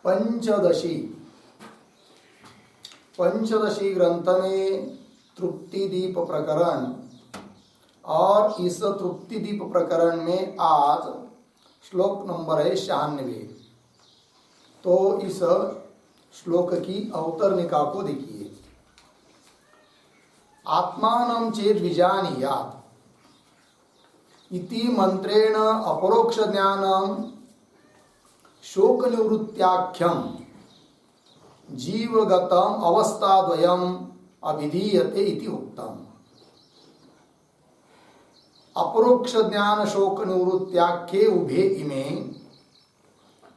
पंचदशी ग्रंथ में तृप्ति दीप प्रकरण, और इस तृप्ति दीप प्रकरण में आज श्लोक नंबर है 96। तो इस श्लोक की अवतरणिका को देखिए। आत्मानं चेद विजानीयात् इति मंत्रेण अपरोक्ष ज्ञानं शोक निवृत्त्याख्यम जीवगतम अवस्थाद्वयम अभिधीयते इति उक्तम। अपरोक्ष ज्ञान शोक निवृत्त्याख्ये उभे इमे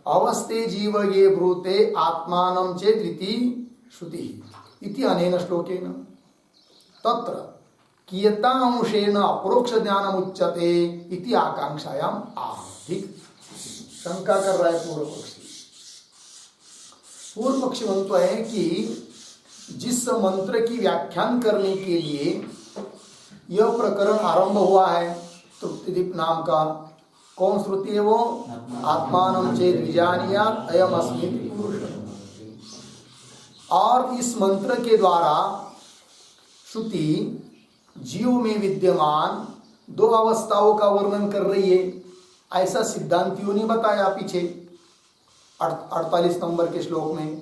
अवस्थे जीवगे ब्रूते आत्मानं चेदिति श्रुति इति अनेन श्लोकेन तत्र कियता अंशेन अपरोक्ष ज्ञानम उच्यते इति आकांक्षायाम आह। ठीक, शंका कर रहा है पूर्व पक्षी। पूर्व पक्षी बनता है कि जिस मंत्र की व्याख्यान करने के लिए यह प्रकरण आरंभ हुआ है तृप्तिदीप नाम का, कौन श्रुति है वो? आत्मानं चेद विजानीयात् अयम अस्मि पुरुष। और इस मंत्र के द्वारा श्रुति जीव में विद्यमान दो अवस्थाओं का वर्णन कर रही है, ऐसा सिद्धांतियों ने बताया पीछे 48 नंबर के श्लोक में।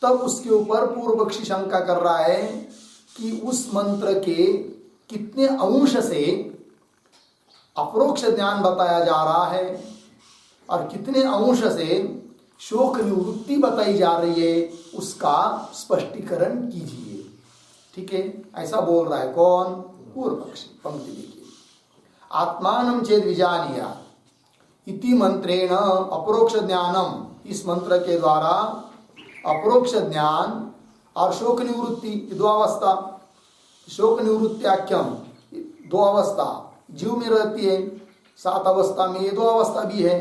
तब उसके ऊपर पूर्व पक्षी शंका कर रहा है कि उस मंत्र के कितने अंश से अपरोक्ष ज्ञान बताया जा रहा है और कितने अंश से शोक निवृत्ति बताई जा रही है, उसका स्पष्टीकरण कीजिए। ठीक है, ऐसा बोल रहा है कौन? पूर्व पक्षी। पंक्ति देखिए। आत्मानं चेद विजानीयात् इति मंत्रेण अपरोक्ष ज्ञानम, इस मंत्र के द्वारा अपरोक्ष ज्ञान और शोक निवृत्ति, दो अवस्था, शोक निवृत्त्याख्यम, दो अवस्था जीव में रहती है। 7 अवस्था में ये दो अवस्था भी है,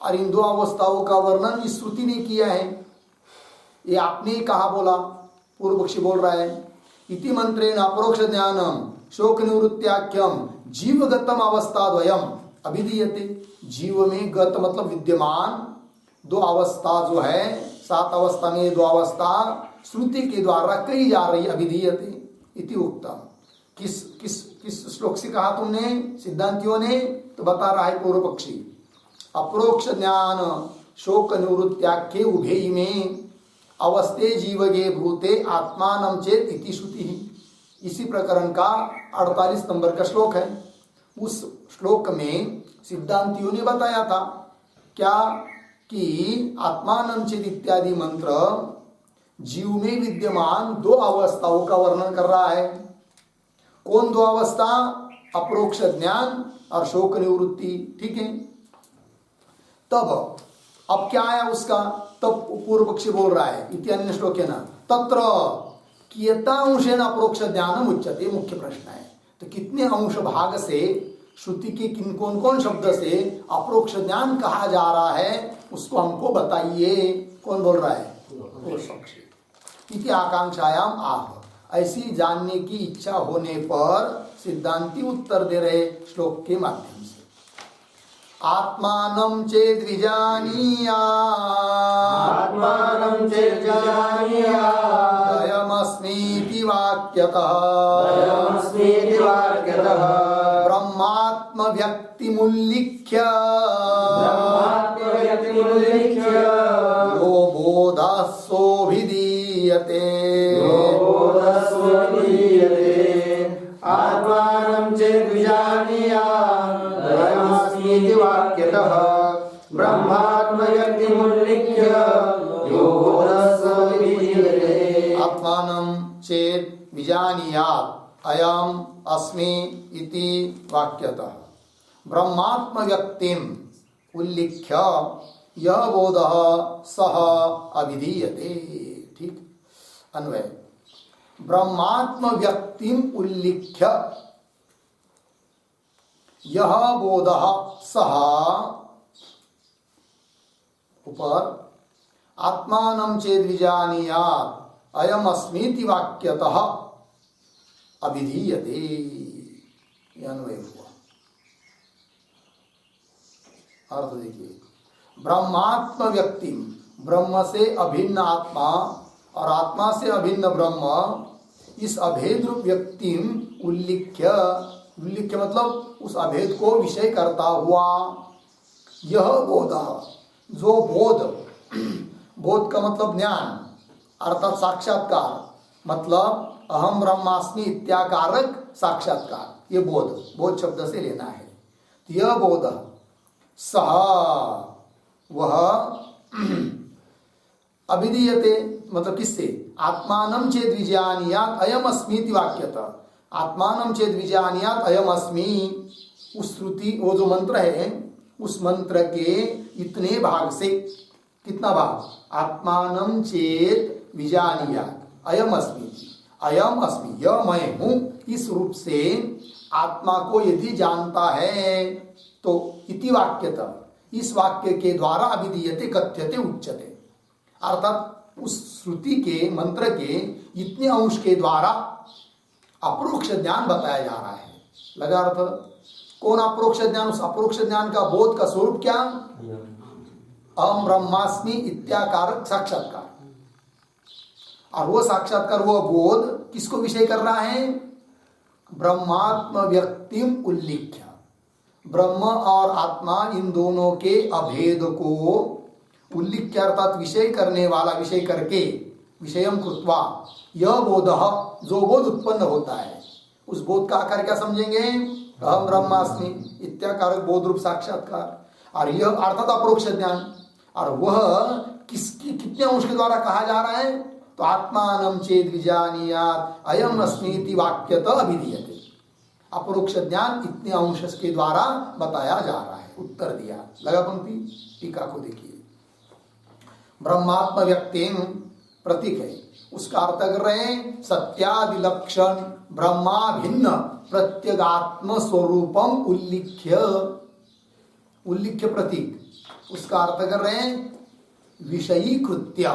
और इन दो अवस्थाओं का वर्णन इस श्रुति ने किया है। ये आपने ही कहा बोला, पूर्व पक्षी बोल रहा है। इति मंत्रेण अपरोक्ष ज्ञानम शोक निवृत्त्याख्यम जीवगतम अवस्थाद्वयम अभिधीयते। जीव में गत मतलब विद्यमान दो अवस्था जो है, 7 अवस्था में दो अवस्था श्रुति के द्वारा कही जा रही, अभिधीयते इति उक्तम। किस श्लोक से कहा तुमने? सिद्धांतियों ने। तो बता रहा है पूर्व पक्षी, अपरोक्ष ज्ञान शोक निवृत्त्याख्ये उभे में अवस्थे जीवगे भूते आत्मानं चेत इति श्रुति। इसी प्रकरण का 48 नंबर का श्लोक है। उस श्लोक में सिद्धांतियों ने बताया था क्या कि आत्मानं चेत इत्यादि मंत्र जीव में विद्यमान दो अवस्थाओं का वर्णन कर रहा है। कौन दो अवस्था? अपरोक्ष ज्ञान और शोक निवृत्ति। ठीक है, तब अब क्या आया उसका? तब पूर्व पक्षी बोल रहा है इति अन्य श्लोकेन तत्र कियता अंशेन अपरोक्ष ज्ञानम उच्यते। मुख्य प्रश्न है, तो कितने अंश भाग से श्रुति के किन कौन कौन शब्द से अपरोक्ष ज्ञान कहा जा रहा है, उसको हमको बताइए। कौन बोल रहा है? पूर्व पक्षी। इति आकांक्षायाम आह। ऐसी जानने की इच्छा होने पर सिद्धांति उत्तर दे रहे श्लोक के माध्यम से। आत्मानं चेद विजानीयात् अयमस्मीति वाक्यतः ब्रह्मात्म व्यक्तिमुल्लिख्य यो बोधः सोऽभिधीयते। आत्मानं चेद विजानीयात् अयमस्मीति वाक्यतः ब्रह्मात्म व्यक्तिमुल्लिख्य यो बोधः सोऽभिधीयते। आत्मानं चेद विजानीयात् अयम अस्मि इति वाक्यतः ब्रह्मात्म व्यक्तिम उल्लिख्य यह बोधः सह अभिधीयते। ठीक, अन्वय। ब्रह्मात्म व्यक्तिम उल्लिख्य यह बोधः सह, ऊपर आत्मानं चेद विजानीयात् अयम अस्मीति वाक्यतः अभिधीयते। अन्वय हुआ। अर्थ देखिए, ब्रह्मात्म व्यक्ति ब्रह्म से अभिन्न आत्मा और आत्मा से अभिन्न ब्रह्म, इस अभेद रूप व्यक्ति उल्लिख्य, उल्लिख्य मतलब उस अभेद को विषय करता हुआ, यह बोध, जो बोध, बोध का मतलब ज्ञान अर्थात साक्षात्कार, मतलब अहम ब्रह्मास्मि इत्याकारक साक्षात्कार, ये बोध, बोध शब्द से लेना है। यह बोध सह, वह अभिधीयते मतलब किससे, आत्मानं चेद विजानीयात् अयम अस्मीति वाक्यतः, आत्मानं चेद विजानीयात् अयम अस्मि, उस श्रुति, वो जो मंत्र है उस मंत्र के इतने भाग से, कितना भाग, आत्मानं चेत विजानीयात् अयम अस्मि, अयम अस्मि यह मैं हूं, इस रूप से आत्मा को यदि जानता है तो इति वाक्यतः, इस वाक्य के द्वारा अभिधीयते कथ्यते उच्यते, अर्थात उस श्रुति के मंत्र के इतने अंश के द्वारा अपरोक्ष ज्ञान बताया जा रहा है। लगा अर्थ? कौन अपरोक्ष ज्ञान? उस अपरोक्ष ज्ञान का बोध का स्वरूप क्या, अहम ब्रह्मास्मि इत्याकारक साक्षात्कार। और वो साक्षात्कार, वो बोध किसको विषय कर रहा है, ब्रह्मात्म व्यक्तिम उल्लिख्य, ब्रह्म और आत्मा इन दोनों के अभेद को उल्लिख्य अर्थात विषय करने वाला, विषय करके, विषयम कृत्वा, यह बोध, जो बोध उत्पन्न होता है, उस बोध का आकार क्या समझेंगे, अहम ब्रह्मास्मि इत्याकारक बोध रूप साक्षात्कार, और यह अर्थात अपरोक्ष ज्ञान। और वह किसकी कितने अंश के द्वारा कहा जा रहा है, तो आत्मानं चेद विजानीयात् अयम अस्मीति वाक्यतः अभिधीयते, अपरोक्ष ज्ञान इतने अंश के द्वारा बताया जा रहा है। उत्तर दिया, लगा पंक्ति, टीका को देखिए, ब्रह्मात्म व्यक्ति प्रतीक है, उसका अर्थ कर रहे हैं सत्यादि लक्षण ब्रह्मा भिन्न प्रत्यगात्म स्वरूपम उल्लिख्य, उल्लिख्य प्रतीक, उसका अर्थ कर रहे हैं विषयीकृत्य,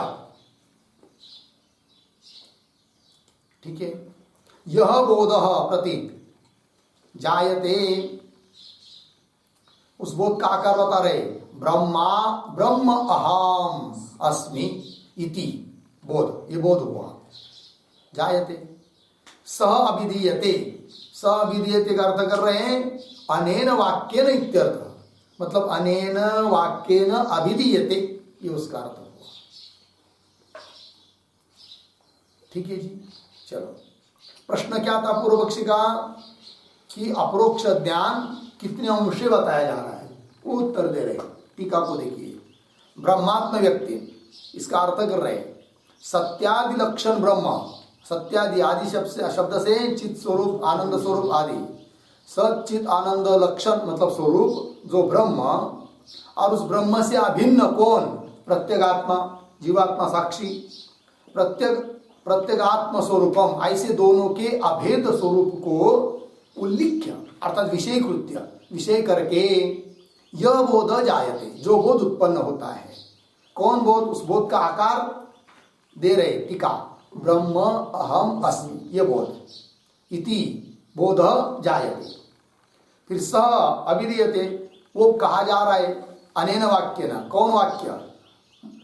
ठीक है। यह बोध प्रतीक जायते, उस बोध का आकार बता रहे, ब्रह्मा ब्रह्म अहम अस्मि इति बोध, ये बोध हुआ, जायते। सह अभिधीयते, सह अभिधीयते का अर्थ कर रहे हैं अनेन वाक्येन इत्यर्थ, मतलब अनेन वाक्येन अभिधीयते, ये उसका अर्थ हुआ, ठीक है जी। चलो, प्रश्न क्या था पूर्व पक्षी का, कि अपरोक्ष ज्ञान कितने अंश से बताया जा रहा है, वो उत्तर दे रहे। टीका को देखिए, ब्रह्मात्म व्यक्ति, इसका अर्थ कर रहे सत्यादि लक्षण ब्रह्म, सत्यादि आदि शब्द से चित स्वरूप, आनंद स्वरूप आदि, सचित आनंद लक्षण मतलब स्वरूप जो ब्रह्म, और उस ब्रह्म से अभिन्न कौन, प्रत्यगात्मा, जीवात्मा साक्षी, प्रत्यगात्म स्वरूपम, ऐसे दोनों के अभेद स्वरूप को उल्लिख्य अर्थात विषय कृत्य, विषय करके यह बोध जायते, जो बोध उत्पन्न होता है। कौन बोध, उस बोध का आकार दे रहे टीका, ब्रह्म अहम अस्मि, ये बोध, इति बोध जायते। फिर स अभिधीयते, वो कहा जा रहा है अनेन वाक्य न, कौन वाक्य,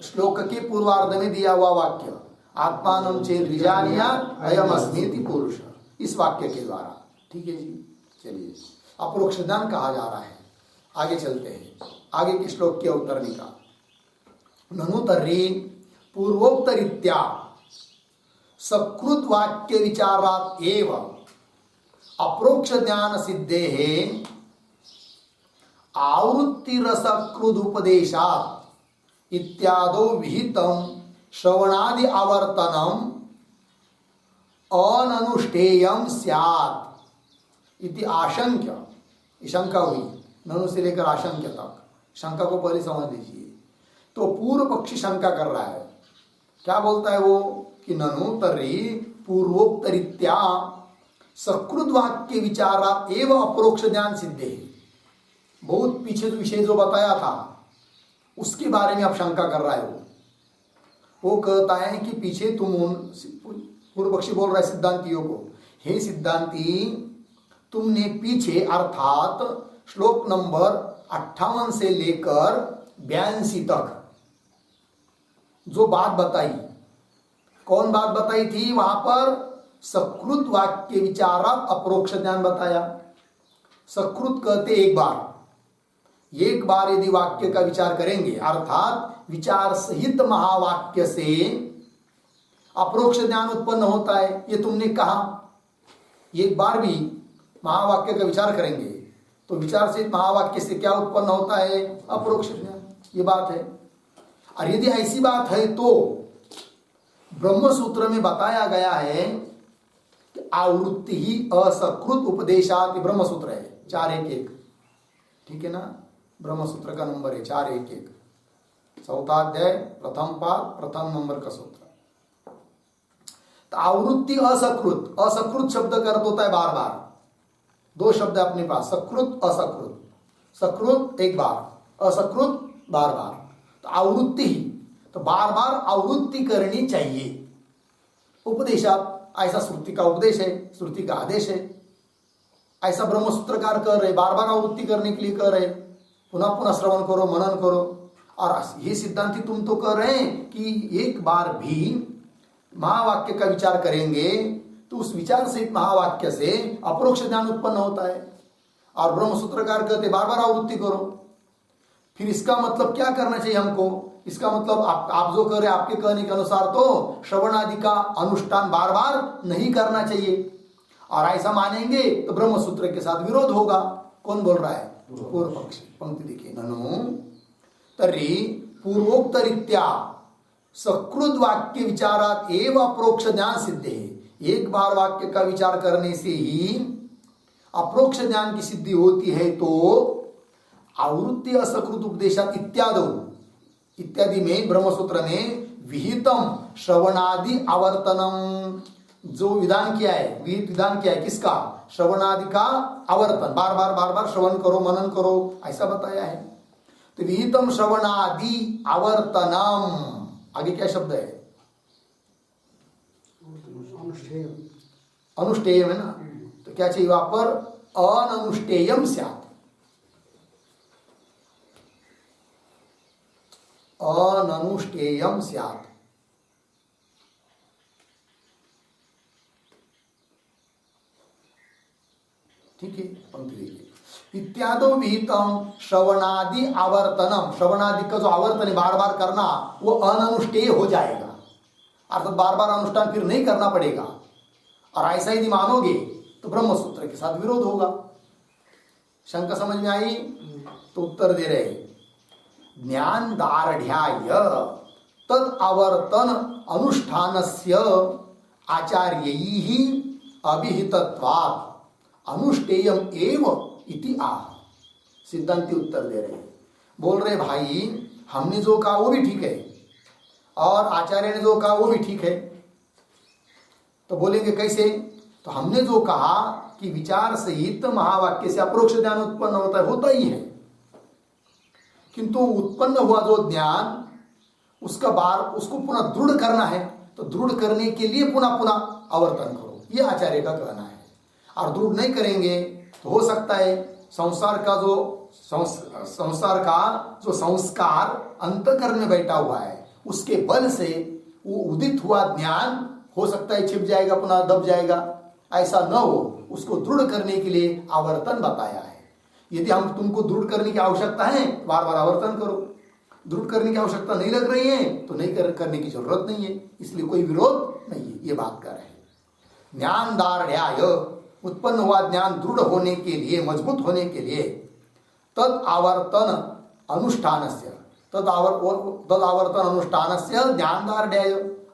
श्लोक के पूर्वार्ध में दिया हुआ वाक्य, आत्मानं चेद विजानीयात् अयम अस्मीति पुरुष, इस वाक्य के द्वारा, ठीक है जी। चलिए, अपरोक्ष ज्ञान कहा जा रहा है। आगे चलते हैं, आगे के श्लोक के उत्तरनिका, ननु तर्हि पूर्वोक्तरीत्या सकृत वाक्य विचारात् एव अप्रोक्ष ज्ञान सिद्धेः आवृत्ति रसकृद उपदेशात् इत्यादो विहितं श्रवणादि आवर्तनम अननुष्ठेयम स्यात् इति आशंक्य, शंका हुई, ननु से लेकर आशंक्य तक, शंका को पहले समझ लीजिए। तो पूर्व पक्षी शंका कर रहा है, क्या बोलता है वो, कि ननु तर्हि पूर्वोक्तरीत्या सकृत वाक्य विचारात् एवं अप्रोक्ष ज्ञान सिद्धे, बहुत पीछे जो विषय जो बताया था उसके बारे में अब शंका कर रहा है वो कहता है कि पीछे तुम, पूर्व पक्षी बोल रहा है सिद्धांतियों को, हे सिद्धांती, तुमने पीछे अर्थात श्लोक नंबर 58 से लेकर 82 तक जो बात बताई, कौन बात बताई थी वहां पर? सकृत वाक्य विचारात अपरोक्ष ज्ञान बताया। सकृत कहते एक बार यदि वाक्य का विचार करेंगे, अर्थात विचार सहित महावाक्य से अपरोक्ष ज्ञान उत्पन्न होता है, ये तुमने कहा। एक बार भी महावाक्य का विचार करेंगे तो विचार सहित महावाक्य से क्या उत्पन्न होता है? अपरोक्ष ज्ञान। ये बात है। और यदि ऐसी बात है तो ब्रह्म सूत्र में बताया गया है कि आवृत्ति ही असकृत उपदेशात, ब्रह्म सूत्र है 4:1:1, ठीक है ना? ब्रह्म सूत्र का नंबर है 4:1:1, 4वां अध्याय, प्रथम पाद, प्रथम नंबर का सूत्र। तो आवृत्ति असकृत, असकृत शब्द का अर्थ होता है बार बार। दो शब्द है अपने पास, सकृत असकृत। सकृत एक बार, असकृत बार बार। तो आवृत्ति ही, तो बार बार आवृत्ति करनी चाहिए। उपदेशात, ऐसा श्रुति का उपदेश है, श्रुति का आदेश है। ऐसा ब्रह्म सूत्रकार कर रहे, बार बार आवृत्ति करने के लिए कर रहे, पुनः पुनः श्रवण करो, मनन करो। और ये सिद्धांति तुम तो कर रहे हैं कि एक बार भी महावाक्य का विचार करेंगे तो उस विचार से महावाक्य से अपरोक्ष ज्ञान उत्पन्न होता है। और ब्रह्म सूत्रकार कहते बार बार आवृत्ति करो। फिर इसका मतलब क्या करना चाहिए हमको? इसका मतलब आप जो कर रहे हैं, आपके कहने के अनुसार तो श्रवण आदि का अनुष्ठान बार बार नहीं करना चाहिए। और ऐसा मानेंगे तो ब्रह्म सूत्र के साथ विरोध होगा। कौन बोल रहा है? पूर्व पक्षी। पंक्ति देखिए, ननु तर्हि पूर्वोक्तरीत्या सकृत वाक्य विचारात एव अप्रोक्ष ज्ञान सिद्धे। एक बार वाक्य का विचार करने से ही अप्रोक्ष ज्ञान की सिद्धि होती है। तो आवृत्ति असकृत उपदेशात इत्यादि में ब्रह्मसूत्र में विहितम श्रवणादि आवर्तनम, जो विधान किया है, विहित विधान किया है किसका? श्रवणादि का आवर्तन, बार बार श्रवण करो, मनन करो, ऐसा बताया है। तो विहितम श्रवणादि आवर्तनम, आगे क्या शब्द है? अनुष्ठेयम है ना? तो क्या चाहिए वहां पर? अननुष्ठेयम स्यात्, अननुष्ठेयम स्यात्। ठीक है, पंक्ति देखिए, इत्यादो विहितम श्रवणादि आवर्तनम। श्रवणादि का जो आवर्तन है, बार बार करना, वो अननुष्ठेय हो जाएगा, अर्थात बार बार अनुष्ठान फिर नहीं करना पड़ेगा। और ऐसा यदि मानोगे तो ब्रह्म सूत्र के साथ विरोध होगा। शंका समझ में आई? तो उत्तर दे रहे, ज्ञान दार्ढ्याय तद आवर्तन अनुष्ठानस्य आचार्यैहि अभिहितत्वात् अनुष्ठेयम एव इति आह। सिद्धांति उत्तर दे रहे, बोल रहे भाई हमने जो कहा वो भी ठीक है और आचार्य ने जो कहा वो भी ठीक है। तो बोलेंगे कैसे? तो हमने जो कहा कि विचार सहित महावाक्य से अप्रोक्ष ज्ञान उत्पन्न होता है, होता ही है, किंतु उत्पन्न हुआ जो ज्ञान उसको पुनः दृढ़ करना है। तो दृढ़ करने के लिए पुनः पुनः आवर्तन करो, ये आचार्य का कहना है। और दृढ़ नहीं करेंगे तो हो सकता है संसार का जो संस्कार अंतःकरण में बैठा हुआ है, उसके बल से वो उदित हुआ ज्ञान हो सकता है छिप जाएगा, पुनः दब जाएगा। ऐसा न हो, उसको दृढ़ करने के लिए आवर्तन बताया है। यदि हम तुमको दृढ़ करने की आवश्यकता है, बार बार आवर्तन करो। दृढ़ करने की आवश्यकता नहीं लग रही है तो नहीं करने की जरूरत नहीं है, इसलिए कोई विरोध नहीं है। ये बात कर रहे हैं। ज्ञान दार्ढ्याय, उत्पन्न हुआ ज्ञान दृढ़ होने के लिए, मजबूत होने के लिए, तद आवर्तन अनुष्ठानस्य, तद आवर्तन अनुष्ठानस्य ज्ञान दार्ढ्याय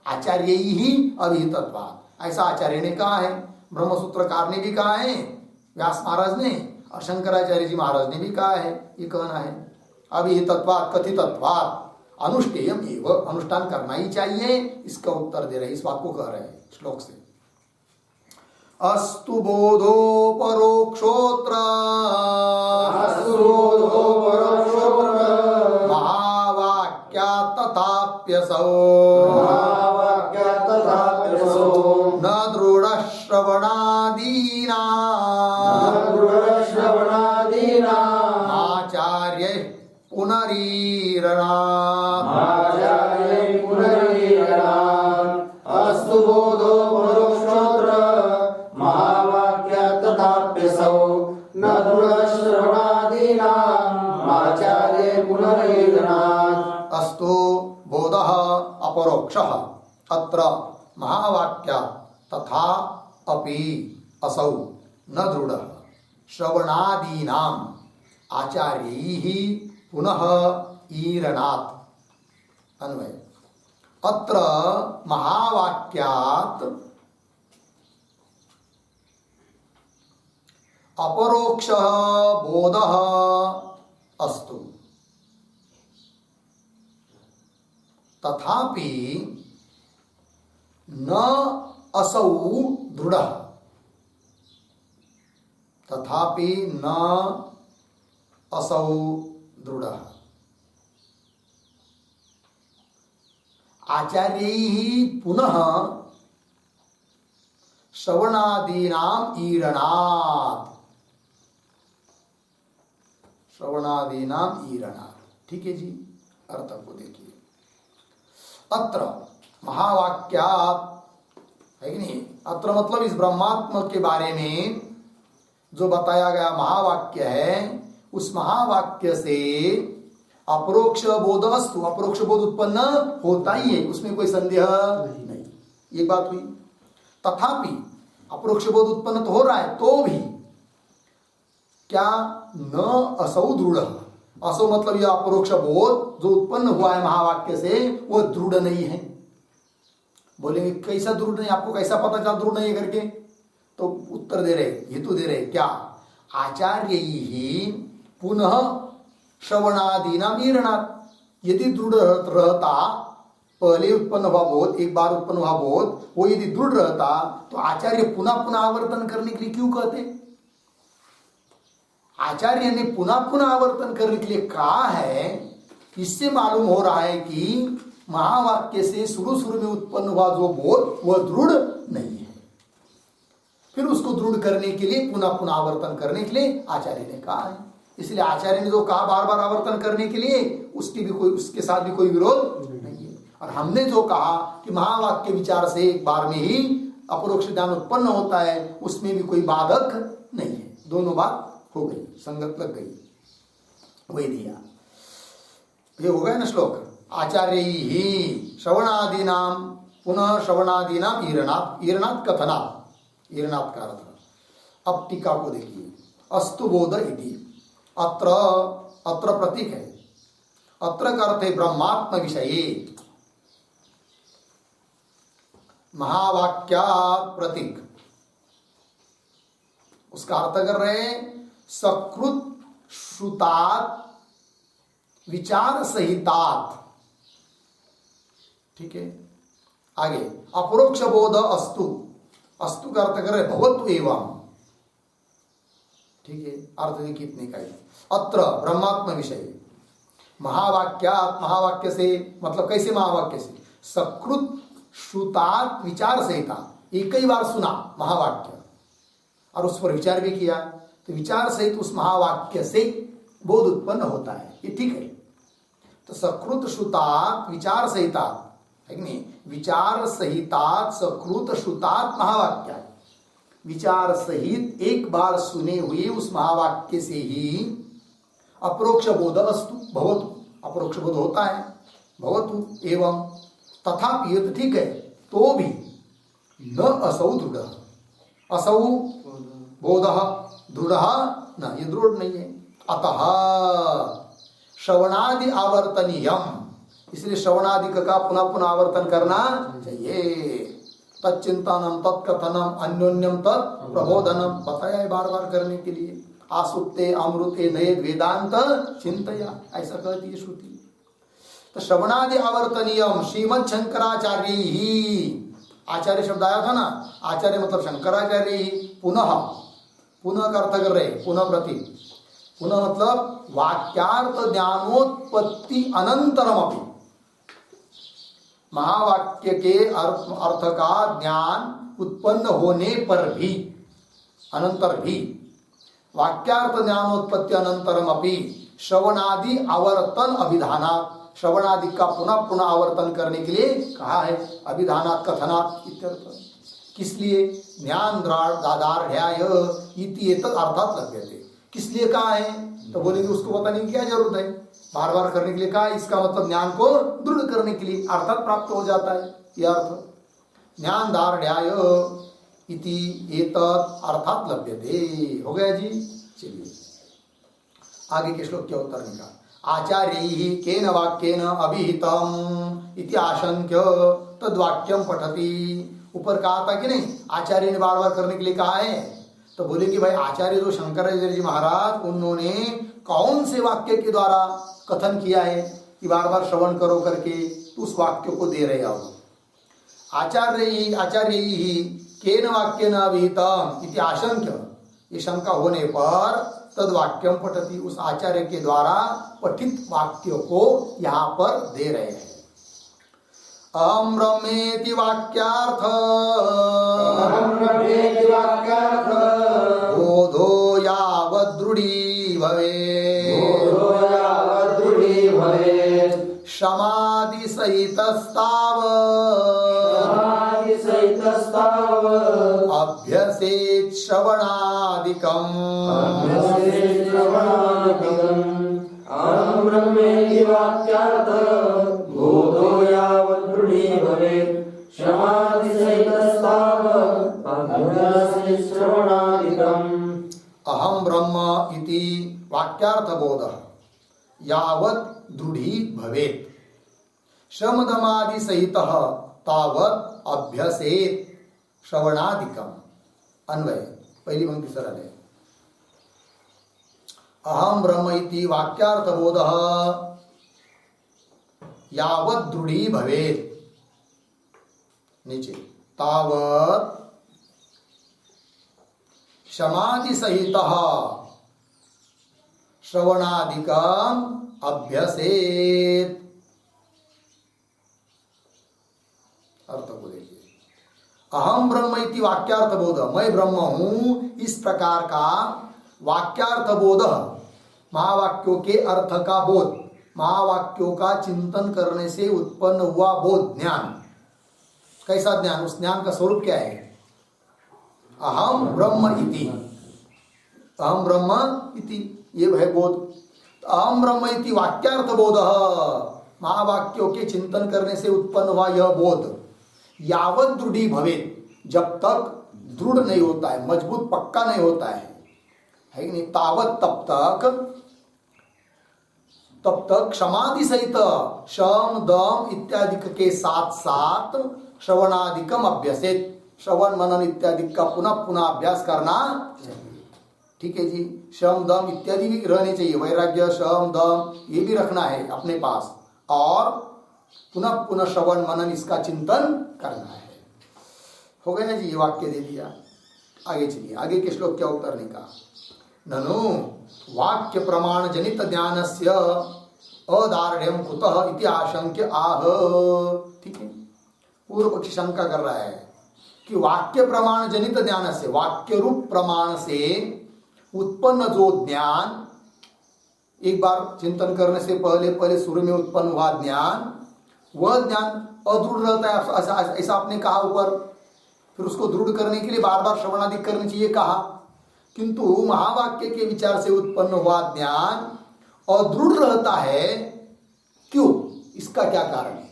आचार्य ही अभिहितत्वात्। ऐसा आचार्य ने कहा है, ब्रह्मसूत्रकार ने भी कहा है, व्यास महाराज ने और शंकराचार्य जी महाराज ने भी कहा है। ये कहना है अभिहितत्वात् कथितत्वात् अनुष्ठेयम एव, अनुष्ठान करना ही चाहिए। इसका उत्तर दे रहे, इस बात को कह रहे हैं श्लोक से। अस्तु बोधो परोक्षोत्र महावाक्या तथाप्यसौ न दृढ़ श्रवणादीना आचार्य पुनरीरणात् ईरणात्। अस्तु बोधः अपरोक्षः अत्र महावाक्यात् तथा अपि असौ न दृढः श्रवणादीनाम् आचार्यैः पुनः ईरणात्। अन्वय अत्र महावाक्यात् अपरोक्षः बोधः अस्तु तथापि न असौ दृढः तथापि न असौ दृढः आचार्यैः पुनः श्रवणादीनाम् ईरणात्। श्रवणादीनाम् ईरणात्। ठीक है जी, अर्थ को देखिए। अत्र महावाक्यात् है कि नहीं, अत्र मतलब इस ब्रह्मात्म के बारे में जो बताया गया महावाक्य है, उस महावाक्य से अपरोक्ष बोध अस्तु, अपरोक्ष बोध उत्पन्न होता ही है, उसमें कोई संदेह नहीं। ये बात हुई। तथापि अपरोक्ष बोध उत्पन्न तो हो रहा है, तो भी क्या न असौ दृढ़, असौ मतलब यह अपरोक्ष बोध जो उत्पन्न हुआ है महावाक्य से वो दृढ़ नहीं है। बोलेंगे कैसा दृढ़ नहीं, आपको कैसा पता चला दृढ़ नहीं है करके? तो उत्तर दे रहे, हेतु दे रहे, क्या आचार्य ही पुनः श्रवणादीनाम् ईरणात्। यदि दृढ़ रहता, पहले उत्पन्न हुआ बोध, एक बार उत्पन्न हुआ बोध, वो यदि दृढ़ रहता तो आचार्य पुनः पुनः आवर्तन करने के लिए क्यों कहते? आचार्य ने पुनः पुनः आवर्तन करने के लिए कहा है, इससे मालूम हो रहा है कि महावाक्य से शुरू में उत्पन्न हुआ जो बोध वह दृढ़ नहीं है। फिर उसको दृढ़ करने के लिए पुनः पुनः आवर्तन करने के लिए आचार्य ने कहा है। इसलिए आचार्य ने जो कहा बार बार आवर्तन करने के लिए, उसकी भी कोई, उसके साथ भी कोई विरोध नहीं है। और हमने जो कहा कि महावाक्य विचार से एक बार में ही अपरोक्ष ज्ञान उत्पन्न होता है, उसमें भी कोई बाधक नहीं है। दोनों बात हो गई, संगत लग गई, वही दिया। ये हो गया ना श्लोक। आचार्य ही श्रवणादीनाम पुनः श्रवणादीनाम ईरणात्। ईरणात् कथनात्, ईरणात् का अर्थ। अब टीका को देखिए। अस्तु बोध इति, अत्र, अत्र प्रतीक है, अत्र का अर्थ है ब्रह्मात्म विषये, महावाक्यात् प्रतीक। उसका अर्थ कर रहे हैं सकृत श्रुतात विचार सहितात। ठीक है, आगे अपरोक्ष बोध अस्तु, अस्तु का अर्थ कर रहे भवतु एवं। ठीक है, अर्थ देखिए इतने का ही। अत्र ब्रह्मात्म विषय, महावाक्यात्, महावाक्य से मतलब कैसे महावाक्य से? सकृत श्रुतात विचार सहिता, एक ही बार सुना महावाक्य और उस पर विचार भी किया, तो विचार सहित उस महावाक्य से बोध उत्पन्न होता है, ये ठीक है। तो सकृत श्रुतात विचार सहितात है कि नहीं, विचार सहितात सकृत श्रुतात महावाक्य, विचार सहित एक बार सुने हुए उस महावाक्य से ही अपरोक्ष बोध अस्तु भवतु, अपरोक्ष बोध होता है, भवतु एवं। तथापि तो ठीक है, तो भी न असौ दृढ़, असौ बोधः दृढ़ न, ये दृढ़ नहीं है। अतः श्रवणादि आवर्तनीयम, इसलिए श्रवणादि का पुनः पुनः आवर्तन करना चाहिए। तच्चिंतनम तत्कथनम अन्योन्यम तत् प्रबोधनम, बताया है बार बार करने के लिए। आसुप्ते अमृते नये वेदांत चिंतया, ऐसा कहती है श्रुति। तो श्रवणादि आवर्तनीयम श्रीमद शंकराचार्य ही, आचार्य शब्द आया था ना, आचार्य मतलब शंकराचार्य ही। पुनः, पुनः का अर्थ कर रहे पुनः प्रति, पुनः मतलब वाक्यार्थ ज्ञानोत्पत्ति अनंतरम अपि, महावाक्य के अर्थ का ज्ञान उत्पन्न होने पर भी, अनंतर भी, वाक्यार्थ ज्ञानोत्पत्ति अनंतरम अपि श्रवणादि आवर्तन अभिधानात्, श्रवणादि का पुनः पुनः आवर्तन करने के लिए कहा है। अभिधानात् कथनात् इत्यर्थ। किस लिए? ज्ञान दादार्ढ्याय इति एतत् अर्थात् लभ्यते। किस लिए कहा है? तो बोलेंगे उसको बताने की क्या जरूरत है, बार बार करने के लिए कहा, इसका मतलब ज्ञान को दृढ़ करने के लिए अर्थात प्राप्त हो जाता है। यह अर्थ ज्ञान दार्ढ्याय इति एतत् अर्थात लभ्यते। हो गया जी। चलिए आगे के श्लोक के उत्तर निकाल। आचार्यैः केन वाक्येन अभिहितम् इति आशंक्य तद्वाक्यम पठति। ऊपर कहा था कि नहीं, आचार्य ने बार बार करने के लिए कहा है, तो बोले कि भाई आचार्य जो शंकराचार्य जी महाराज, उन्होंने कौन से वाक्य के द्वारा कथन किया है कि बार बार श्रवण करो करके, तो उस वाक्य को दे रहे हो। आचार्यैः केन वाक्येन अभिहितम् इति आशंक्य, ये शंका होने पर तद वाक्यम पठति, उस आचार्य के द्वारा पठित वाक्यों को यहाँ पर दे रहे हैं। अहम ब्रह्मेति वाक्यार्थ बोधो यावद्दृढी भवेत् समाधि सहितस्तावत् अभ्यसेत् श्रवणादिकम्। अहं ब्रह्मेति वाक्यार्थ बोधो यावद्दृढी भवेत् समाधि सहितस्तावत् अभ्यसेत् श्रवणादिकम्। अहम ब्रह्म इति वाक्यार्थ बोध यावत् दृढ़ी भवेत् शमदमादि सहितः तावत् अभ्यसेत् श्रवणादिकम्। अन्वय पहली पंक्ति सरल है। अहम ब्रह्म इति वाक्यार्थ बोध यावत् दृढ़ी भवेत्, नीचे तावत् समाधि सहितः श्रवणादिकम् अभ्यसेत्। अर्थ को देखिए, अहम ब्रह्म इति वाक्यार्थ बोध, मैं ब्रह्म हूं, इस प्रकार का वाक्यार्थ बोध, महावाक्यों के अर्थ का बोध, महावाक्यों का चिंतन करने से उत्पन्न हुआ बोध, ज्ञान। कैसा ज्ञान? उस ज्ञान का स्वरूप क्या है? अहम ब्रह्म इति, अहम ब्रह्म इति, ये है बोध। अहम ब्रह्म इति वाक्यार्थ बोध, महावाक्यों के चिंतन करने से उत्पन्न हुआ यह बोध, यावत् दृढ़ी भवेत्, जब तक दृढ़ नहीं होता है, मजबूत पक्का नहीं होता है कि नहीं, तावत तब तक समाधि सहित शम दम इत्यादि के साथ साथ श्रवणादिकम अभ्यसेत, श्रवण मनन इत्यादि का पुनः पुनः अभ्यास करना चाहिए। ठीक है जी। शम दम इत्यादि भी रहने चाहिए, वैराग्य शम दम ये भी रखना है अपने पास, और पुनः पुनः श्रवण मनन इसका चिंतन करना है। हो गया ना जी, ये वाक्य दे दिया। आगे चलिए, आगे के श्लोक क्या उत्तर निकाल। ननु वाक्य प्रमाण जनित ज्ञानस्य अदार्ढ्यम कुतः इति आशंक्य आह। ठीक है, पूर्व पक्षी शंका कर रहा है कि वाक्य प्रमाण जनित ज्ञान से, वाक्य रूप प्रमाण से उत्पन्न जो ज्ञान, एक बार चिंतन करने से पहले सूर्य में उत्पन्न हुआ ज्ञान, वह ज्ञान अदृढ़ रहता है, ऐसा आपने कहा ऊपर। फिर उसको दृढ़ करने के लिए बार बार श्रवणादि करनी चाहिए कहा, किंतु महावाक्य के विचार से उत्पन्न हुआ ज्ञान अदृढ़ रहता है, क्यों? इसका क्या कारण है?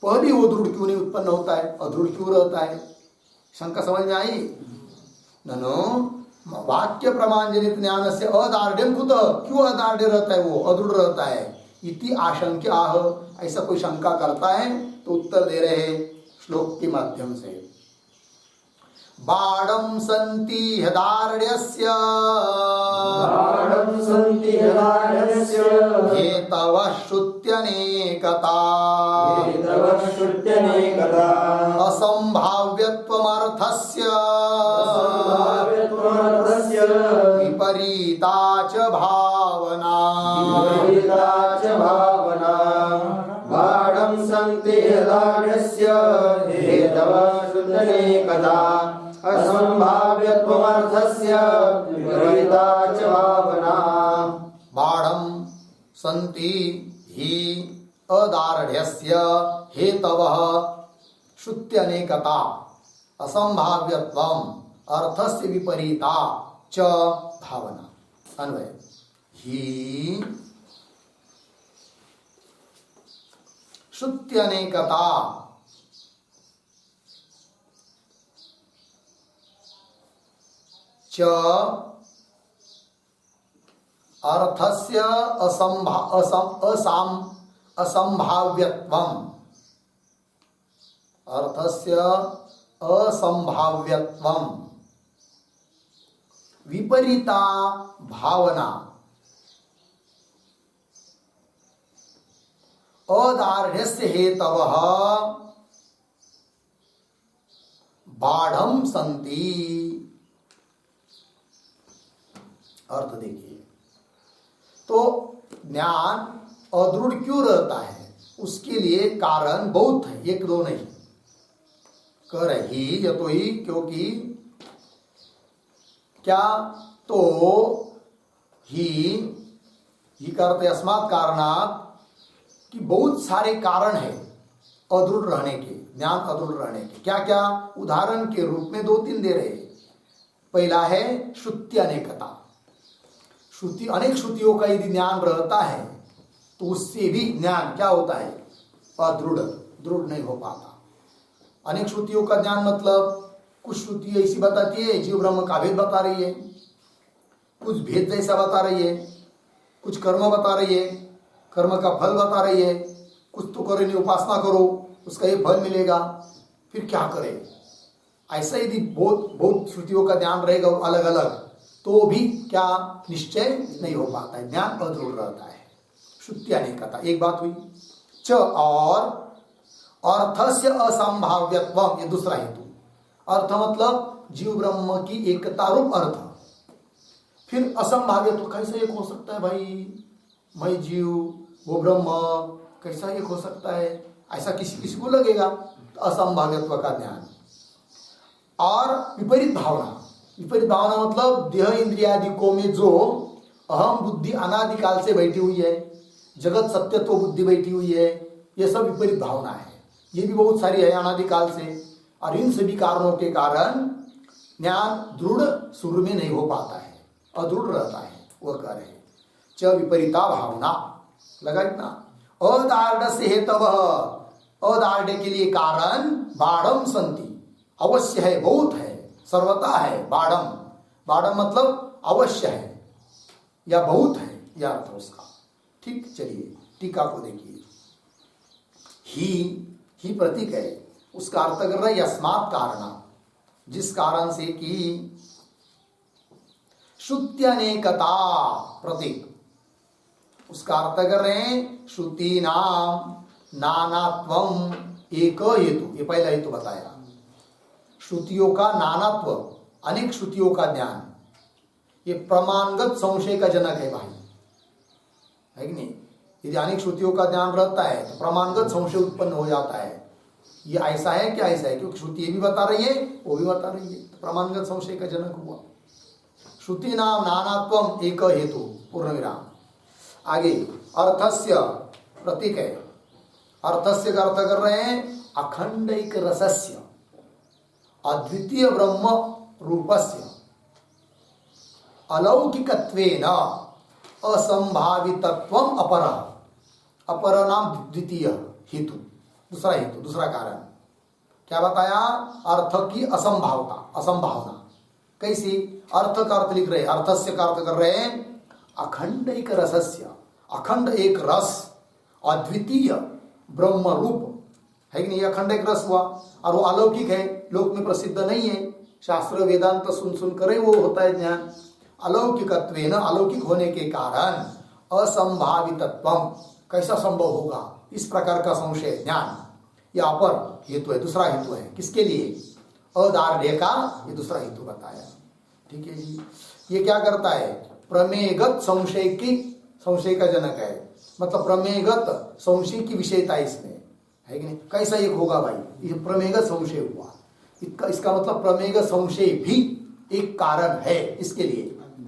पहले वो दृढ़ क्यों नहीं उत्पन्न होता है, अदृढ़ क्यों रहता है? शंका समझ में आई? ननो वाक्य प्रमाण जनित ज्ञान से अदार्ढ्यम कुतः, क्यों अदार्ढ्य रहता है, वो अदृढ़ रहता है, इति आशंक्य आह। ऐसा कोई शंका करता है तो उत्तर दे रहे हैं श्लोक के माध्यम से। बाणं सन्ति ह्यदार्ढ्यस्य हेतवः श्रुत्यनेकता असंभाव्यत्वमर्थस्य विपरीता च भावना। बाणं सन्ति ह्यदार्ढ्यस्य हेतवः श्रुत्यनेकता असंभाव्यत्वमर्थस्य विपरीता च भावना। बाणं सन्ति हि अदार्ढ्यस्य हेतवः श्रुत्यनेकता असंभाव्यत्वम् अर्थस्य विपरीता च भावना। अन्वय ही श्रुत्यनेकता च अर्थस्य असंभाव्यत्वम् अर्थस्य असंभाव्यत्वम् विपरीता भावना अदार्ढ्यस्य हेतवः बाढ़म संति। अर्थ देखिए, तो ज्ञान अदृढ़ क्यों रहता है, उसके लिए कारण बहुत है, एक दो नहीं। कह रहे ही तो ही, क्योंकि क्या तो ही करते अस्मात् कारणात् कि बहुत सारे कारण है अदृढ़ रहने के, ज्ञान अदृढ़ रहने के। क्या क्या? उदाहरण के रूप में दो तीन दे रहे। पहला है श्रुति अनेकता। श्रुति, अनेक श्रुतियों का यदि ज्ञान रहता है तो उससे भी ज्ञान क्या होता है? अदृढ़, दृढ़ नहीं हो पाता। अनेक श्रुतियों का ज्ञान मतलब कुछ श्रुति ऐसी बताती है जीव ब्रह्म का भेद बता रही है, कुछ भेद जैसा बता रही है, कुछ कर्म बता रही है, कर्म का फल बता रही है, कुछ तो करो नहीं उपासना करो उसका ये फल मिलेगा, फिर क्या करे? ऐसा यदि बहुत श्रुतियों का ज्ञान रहेगा अलग अलग तो भी क्या निश्चय नहीं हो पाता है, ज्ञान अदृढ़ रहता है। श्रुति अनेकता एक बात हुई। च और अर्थस्य असंभाव्यत्वम, ये दूसरा हेतु। अर्थ मतलब जीव ब्रह्म की एकता रूप अर्थ। फिर असंभाव्यत्व, कैसे एक हो सकता है भाई, मैं जीव वो ब्रह्म, कैसा एक हो सकता है? ऐसा किसी किसी को लगेगा। तो असंभाव्यत्व का ज्ञान। और विपरीत भावना, विपरीत भावना मतलब देह इंद्रियादिकों में जो अहम बुद्धि अनादिकाल से बैठी हुई है, जगत सत्यत्व बुद्धि बैठी हुई है, ये सब विपरीत भावना है। ये भी बहुत सारी है अनादिकाल से, और इन सभी कारणों के कारण ज्ञान दृढ़ शुरू में नहीं हो पाता है, अदृढ़ रहता है। वह कह रहे च विपरीता भावना, लगा इतना। अदार्ढ़ से हेतवः, अदार्ढ़ के लिए कारण बाढ़म संति, अवश्य है, बहुत है, सर्वता है। बाढ़म, बाढ़म मतलब अवश्य है या बहुत है, यह अर्थ उसका। ठीक, चलिए टीका को देखिए। ही प्रतीक है, उसका अर्थ कर रहा है यस्मात् कारण, जिस कारण से कि श्रुत्यनेकता प्रतीक, उसका अर्थ कर रहे हैं श्रुति नाम नानात्वम एक हेतु। ये पहला हेतु बताया, श्रुतियों का नानात्व, अनेक श्रुतियों का ज्ञान, ये प्रमाणगत संशय का जनक है भाई, है कि नहीं? यदि अनेक श्रुतियों का ज्ञान रहता है तो प्रमाणगत संशय उत्पन्न हो जाता है, ये ऐसा है क्या ऐसा है, क्योंकि श्रुति ये भी बता रही है वो भी बता रही है, तो प्रमाणगत संशय का जनक हुआ। श्रुति नाम नानात्वम एक हेतु, पूर्ण विराम। आगे अर्थस्य प्रतीक है, अर्थस्य का अर्थ कर रहे हैं अखंडैक रसस्य अद्वितीय ब्रह्म रूपस्य अलौकिकत्वेन असंभावितत्वम अपरः। अपर नाम द्वितीय हेतु, दूसरा हेतु, दूसरा कारण। क्या बताया? अर्थ की असंभावता, असंभावना। कैसी? अर्थ का अर्थ लिख रहे, अर्थस्य का अर्थ कर रहे हैं अखंड एक रसस्य, अखंड एक रस, अद्वितीय ब्रह्म रूप है कि नहीं? अखंड एक रस हुआ और वो अलौकिक है, लोक में प्रसिद्ध नहीं है। शास्त्र वेदांत सुन कर वो होता है ज्ञान। अलौकिकत्वेन, अलौकिक होने के कारण असंभावितत्वम, कैसा संभव होगा इस प्रकार का संशय ज्ञान, यह अपर हेतु है, दूसरा हेतु है। किसके लिए? अदार्ढ़ का ये दूसरा हेतु बताया। ठीक है जी। ये क्या करता है? प्रमेयगत संशय की, संशय का जनक है, मतलब प्रमेयगत संशय की विषयता इसमें है कि नहीं? कैसा एक होगा भाई, ये प्रमेयगत संशय हुआ, इसका मतलब प्रमेयगत संशय भी एक कारण है इसके लिए,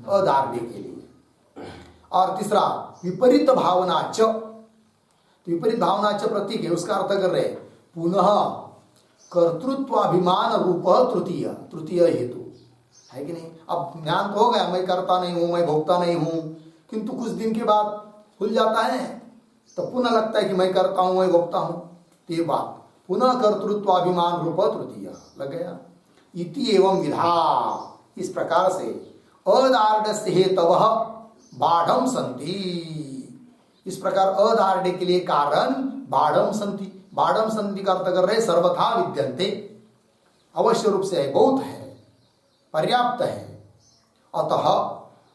अदार्ढ़ के लिए। और तीसरा विपरीत भावना च, तो विपरीत भावना च प्रतीक है, उसका अर्थ कर रहे पुनः कर्तृत्वाभिमान रूप तृतीय, तृतीय हेतु है कि नहीं? अब ज्ञान तो हो गया, मैं करता नहीं हूं, मैं भोगता नहीं हूं, किंतु कुछ दिन के बाद खुल जाता है, तो पुनः लगता है कि मैं करता हूं, मैं भोगता हूं। तो ये बात पुनः कर्तृत्वाभिमान रूप तृतीय लग गया। इति एवं विधा, इस प्रकार से अदार्ढस्य हेतवः बाढ़म संति, इस प्रकार अदार्ढ्य के लिए कारण बाढ़म संति, बाढ़म संति का अर्थ कर रहे सर्वथा विद्यन्ते, अवश्य रूप से है, बहुत है, पर्याप्त है। अतः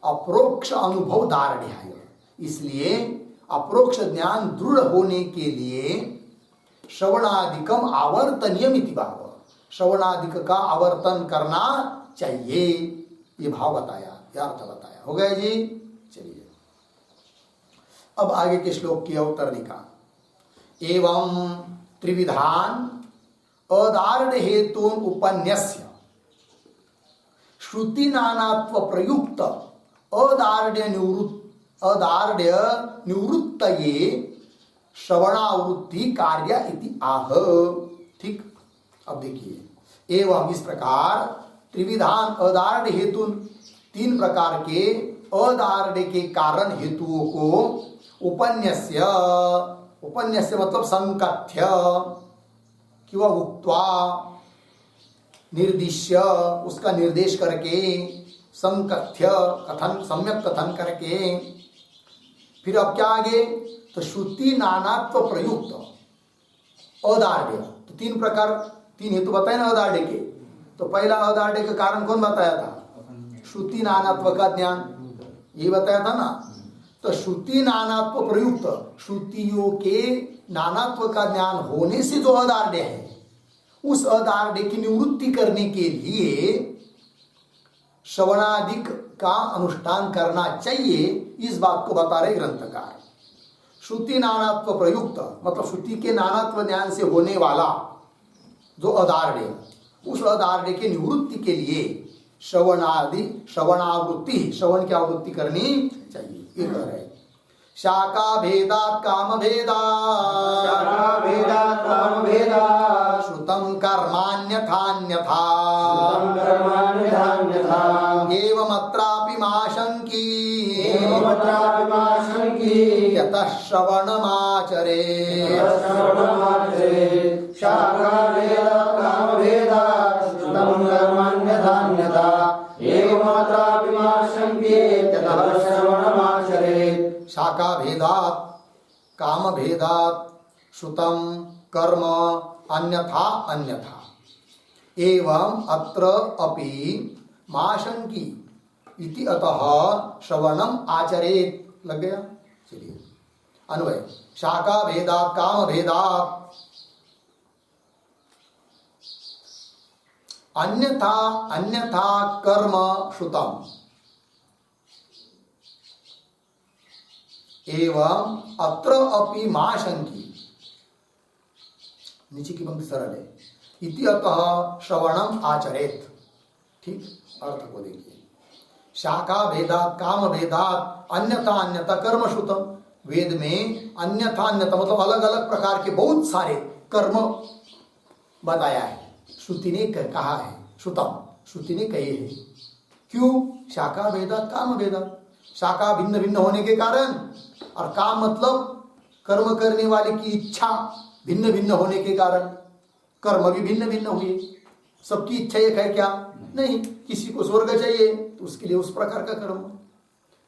अप्रोक्ष अनुभव दार्ढ्याय, इसलिए अप्रोक्ष ज्ञान दृढ़ होने के लिए श्रवणादिकम आवर्तनीयम इति भाव, श्रवणादिक का आवर्तन करना चाहिए, ये भाव बताया, यह अर्थ बताया। हो गया जी। चलिए अब आगे के श्लोक की अवतरणिका। एवं त्रिविधान अदार्ढ हेतु उपन्यस्य श्रुति नानात्व प्रयुक्त अदार्ढ्य निवृत्तये श्रवणावृत्ति कार्य इति आह। ठीक, अब देखिए, एवं इस प्रकार त्रिविधान अदार्ढ हेतु, तीन प्रकार के अदार्ढ के कारण हेतुओं को उपन्यस्य, उपन्यस्य मतलब संकथ्य किंवा उक्त्वा, निर्दिश्य उसका निर्देश करके, संकथ्य कथन, सम्यक कथन करके। फिर अब क्या आगे, तो श्रुति नानात्व प्रयुक्त अदार्ढ्य, तो तीन प्रकार, तीन हेतु बताए ना अदार्ढ्य के। तो पहला अदार्ढ्य का कारण कौन बताया था, श्रुति नानात्व का ज्ञान, ये बताया था ना। तो श्रुति नानात्व प्रयुक्त, श्रुतियों के नानात्व का ज्ञान होने से जो अदार्ढ्य है, उस अदार्ढ्य की निवृत्ति करने के लिए श्रवणादिक का अनुष्ठान करना चाहिए, इस बात को बता रहे ग्रंथकार। श्रुति नानात्व प्रयुक्त मतलब श्रुति के नानात्व ज्ञान से होने वाला जो अदार्ढ्य, उस अदार्ढ्य के निवृत्ति के लिए श्रवणादि, श्रवणावृत्ति, श्रवण की आवृत्ति करनी चाहिए। ये कह रहे शाखा भेदात् काम भेदात्, शाखा भेदात् काम भेदात्, श्रुतं कर्मान्यथान्यथा, श्रुतं कर्मान्यथान्यथा, एवमत्रापि माशंकी, एवमत्रापि माशंकी, यतः श्रवणमाचरेत्, यतः श्रवणमाचरेत्। शाखा भेदात् काम भेदात्, श्रुतं कर्मान्यथान्यथा, एवमत्रापि माशंकी, यतः श्रवणमाचरेत्। शाखा भेदात् काम भेदात् श्रुतं कर्म अन्यथा अन्यथा, एवं अत्र अपि माशंकी इति अतः श्रवणम आचरेत्। लग गया। चलिए अन्वय, शाखा भेदात् काम भेदात् अन्यथा अन्यथा कर्म श्रुतम, एवं अत्र अपि माशंकी, नीचे की पंक्ति सरल है, इति अतः श्रवणम आचरेत। ठीक, अर्थ को देखिए, शाखा भेदात् काम भेदात् अन्यथा अन्यथा कर्म श्रुतम, वेद में अन्यथा अन्यथा मतलब अलग अलग प्रकार के बहुत सारे कर्म बताया है, श्रुति ने कहा है, श्रुतम श्रुति ने कहे है। क्यों? शाखा भेदात् काम भेदात्, शाखा भिन्न भिन्न होने के कारण, और काम मतलब कर्म करने वाले की इच्छा भिन्न भिन्न होने के कारण कर्म भी भिन्न भिन्न हुए। सबकी इच्छा एक है क्या? नहीं। किसी को स्वर्ग चाहिए तो उसके लिए उस प्रकार का कर्म,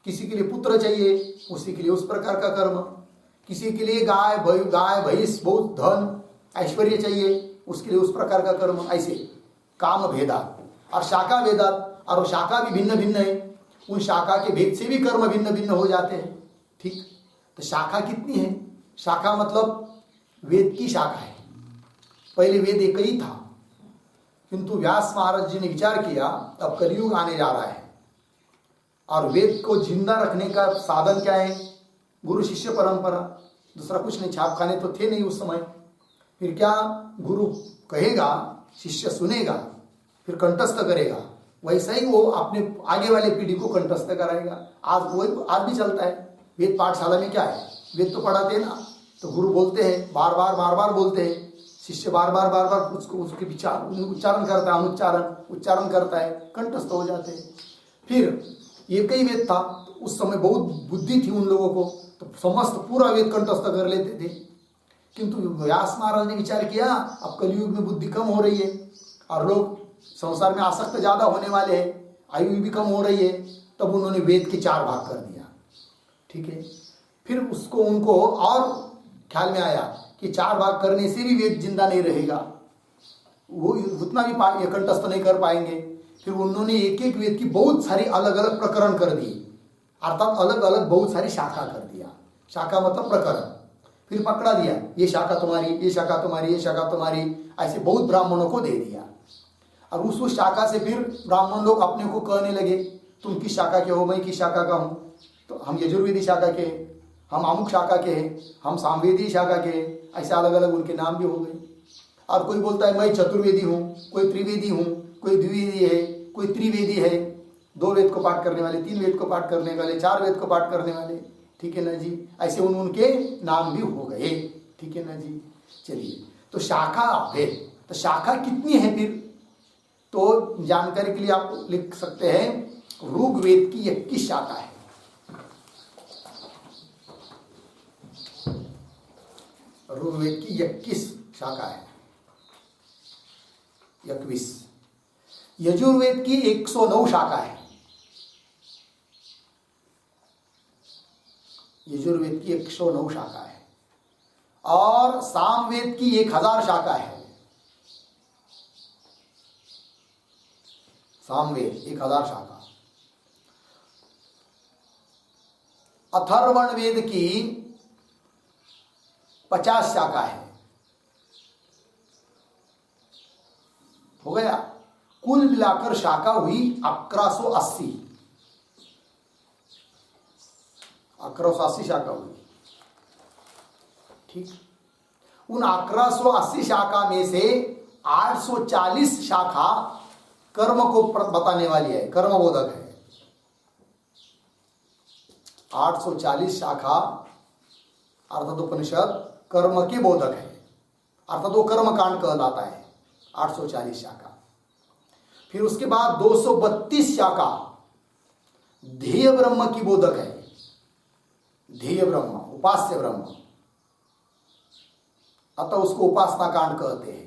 किसी के लिए पुत्र चाहिए उसी के लिए उस प्रकार का कर्म, किसी के लिए गाय भैंस बहुत धन ऐश्वर्य चाहिए उसके लिए उस प्रकार का कर्म। ऐसे काम भेदात और शाखा भेदात, और वो शाखा भी भिन्न भिन्न है, उन शाखा के भेद से भी कर्म भिन्न भिन्न हो जाते हैं। ठीक, तो शाखा कितनी है? शाखा मतलब वेद की शाखा है। पहले वेद एक ही था, किंतु व्यास महाराज जी ने विचार किया अब कलयुग आने जा रहा है और वेद को जिंदा रखने का साधन क्या है? गुरु शिष्य परंपरा, दूसरा कुछ नहीं। छापखाने तो थे नहीं उस समय। फिर क्या, गुरु कहेगा शिष्य सुनेगा फिर कंठस्थ करेगा, वैसा ही वो अपने आगे वाले पीढ़ी को कंठस्थ कराएगा। आज वही आज भी चलता है। वेद पाठशाला में क्या है, वेद तो पढ़ाते हैं ना, तो गुरु बोलते हैं बार बार बोलते हैं, शिष्य बार बार उसको उसके विचार उच्चारण करता है, उच्चारण करता है, कंठस्थ हो जाते हैं। फिर एक ही वेद था, उस समय बहुत बुद्धि थी उन लोगों को, तो समस्त पूरा वेद कंठस्थ कर लेते थे। किंतु व्यास महाराज ने विचार किया अब कलयुग में बुद्धि कम हो रही है और लोग संसार में आसक्त ज्यादा होने वाले हैं, आयु भी कम हो रही है, तब उन्होंने वेद के 4 भाग कर दिया। ठीक है, फिर उसको उनको और ख्याल में आया कि 4 भाग करने से भी वेद जिंदा नहीं रहेगा, वो उतना भी कंठस्थ नहीं कर पाएंगे। फिर उन्होंने एक एक वेद की बहुत सारी अलग अलग प्रकरण कर दी, अर्थात अलग अलग बहुत सारी शाखा कर दिया। शाखा मतलब प्रकरण। फिर पकड़ा दिया, ये शाखा तुम्हारी, ये शाखा तुम्हारी, ये शाखा तुम्हारी, ऐसे बहुत ब्राह्मणों को दे दिया। और उस शाखा से फिर ब्राह्मण लोग अपने को कहने लगे तुम किस शाखा के हो, मैं किस शाखा का हूँ, तो हम यजुर्वेदी शाखा के, हम अमुक शाखा के हैं, हम सामवेदी शाखा के, ऐसे अलग अलग उनके नाम भी हो गए। और कोई बोलता है मैं चतुर्वेदी हूँ, कोई त्रिवेदी हूँ, कोई द्विवेदी है, कोई त्रिवेदी है, 2 वेद को पाठ करने वाले, 3 वेद को पाठ करने वाले, 4 वेद को पाठ करने वाले। ठीक है ना जी, ऐसे उनके नाम भी हो गए। ठीक है ना जी। चलिए, तो शाखा भेद, तो शाखा कितनी है फिर, तो जानकारी के लिए आप लिख सकते हैं ऋग्वेद की 21 शाखा है। ऋग्वेद की 21 शाखा है, 21। यजुर्वेद की 109 शाखा है, यजुर्वेद की 109 शाखा है। और सामवेद की 1000 शाखा है, सामवेद 1000 शाखा। अथर्वण वेद की 50 शाखा है। हो गया, कुल मिलाकर शाखा हुई 1180, 1180 शाखा हुई। ठीक, उन 1180 शाखा में से 840 शाखा कर्म को बताने वाली है, कर्म बोधक है। 840 शाखा अर्थात उपनिषद कर्म के बोधक है, अर्थात वो कर्म कांड कहलाता है, 840 शाखा। फिर उसके बाद 232 शाखा ध्येय ब्रह्म की बोधक है, ध्येय ब्रह्म, उपास्य ब्रह्म, अतः उसको उपासना कांड कहते हैं।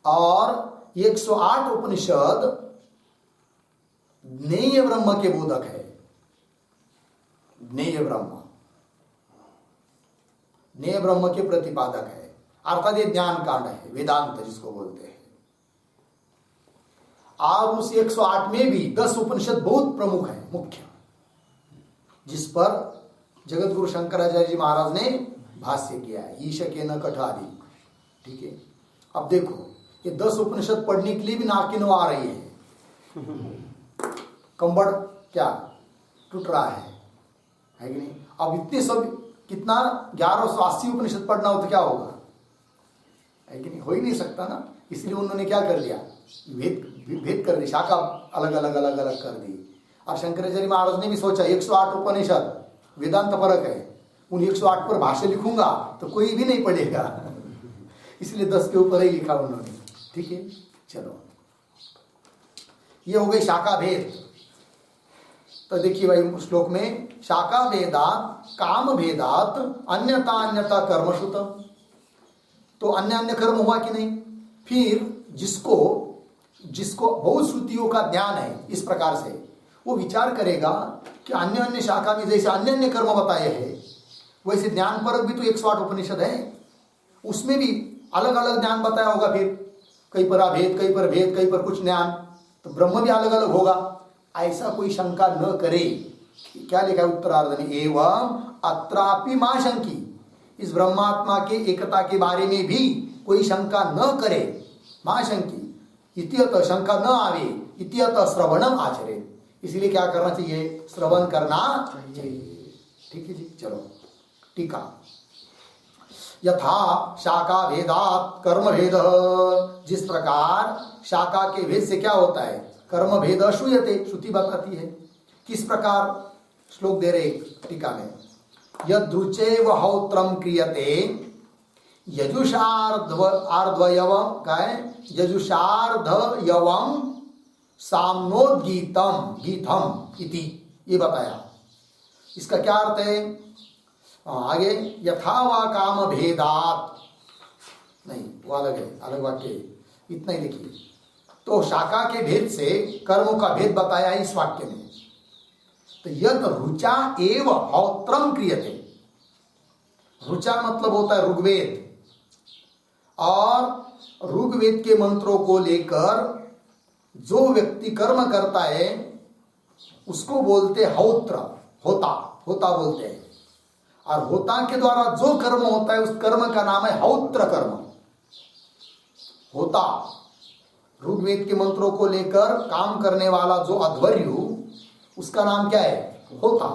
और 108 उपनिषद ज्ञेय ब्रह्म के बोधक है, ज्ञेय ब्रह्म, ज्ञेय ब्रह्म के प्रतिपादक है, अर्थात ये ज्ञान कांड है, वेदांत जिसको बोलते हैं। और उस 108 में भी 10 उपनिषद बहुत प्रमुख है, मुख्य, जिस पर जगत गुरु शंकराचार्य जी महाराज ने भाष्य किया है, ईश के न कठादि। ठीक है, अब देखो ये 10 उपनिषद पढ़ने के लिए भी नाक की नौ आ रही है, कंबड़ क्या टूट रहा है कि नहीं। अब इतने सब कितना 1180 उपनिषद पढ़ना हो तो क्या होगा, है कि नहीं, हो ही नहीं सकता ना। इसलिए उन्होंने क्या कर दिया, भेद कर दी, शाखा अलग अलग अलग अलग कर दी। और शंकराचार्य महाराज ने भी सोचा 108 उपनिषद वेदांत परक है, उन 108 पर भाष्य लिखूंगा तो कोई भी नहीं पढ़ेगा, इसलिए 10 के ऊपर ही लिखा उन्होंने। ठीक है, चलो ये हो गई शाखा भेद। तो देखिए भाई श्लोक में शाखा भेदात काम भेदात अन्यता अन्यता कर्मश्रुतम, तो अन्य अन्य कर्म हुआ कि नहीं। फिर जिसको जिसको बहुत श्रुतियों का ज्ञान है इस प्रकार से, वो विचार करेगा कि अन्य अन्य शाखा में जैसे अन्य अन्य कर्म बताए हैं, वैसे ज्ञान परक भी तो 108 उपनिषद है, उसमें भी अलग अलग ज्ञान बताया होगा। फिर कहीं पर अभेद, कहीं पर भेद, कहीं पर कुछ ज्ञान, तो ब्रह्म भी अलग अलग होगा। ऐसा कोई शंका न करे। क्या लिखा है उत्तरार्ध में, एवं अत्रापि मां शंकी, इस ब्रह्मात्मा के एकता के बारे में भी कोई शंका न करे। मां शंकी इत्यत, शंका न आवे, इत्यत श्रवणम आचरे, इसलिए क्या करना चाहिए, श्रवण करना चाहिए। ठीक है जी, चलो टीका। यथा शाखा भेदात कर्म भेद, जिस प्रकार शाखा के भेद से क्या होता है, कर्म भेद श्रूयते, श्रुति बताती है। किस प्रकार, श्लोक दे रहे टीका में, यदृचैव हौत्रम क्रियते यजुषार्धयवम, क्या है, यजुषार्धयवम साम्नोद्गीतम गीतम इति, ये बताया। इसका क्या अर्थ है? आगे यथा वा काम भेदात, नहीं वो अलग है, अलग वाक्य है, इतना ही देखिए। तो शाखा के भेद से कर्मों का भेद बताया है इस वाक्य में। तो यद रुचा एव हौत्रम क्रियते, रुचा मतलब होता है ऋग्वेद, और ऋग्वेद के मंत्रों को लेकर जो व्यक्ति कर्म करता है उसको बोलते हौत्र, होता, होता बोलते हैं। और होता के द्वारा जो कर्म होता है उस कर्म का नाम है हौत्र कर्म। होता ऋग्वेद के मंत्रों को लेकर काम करने वाला जो अध्वर्यु, उसका नाम क्या है? होता।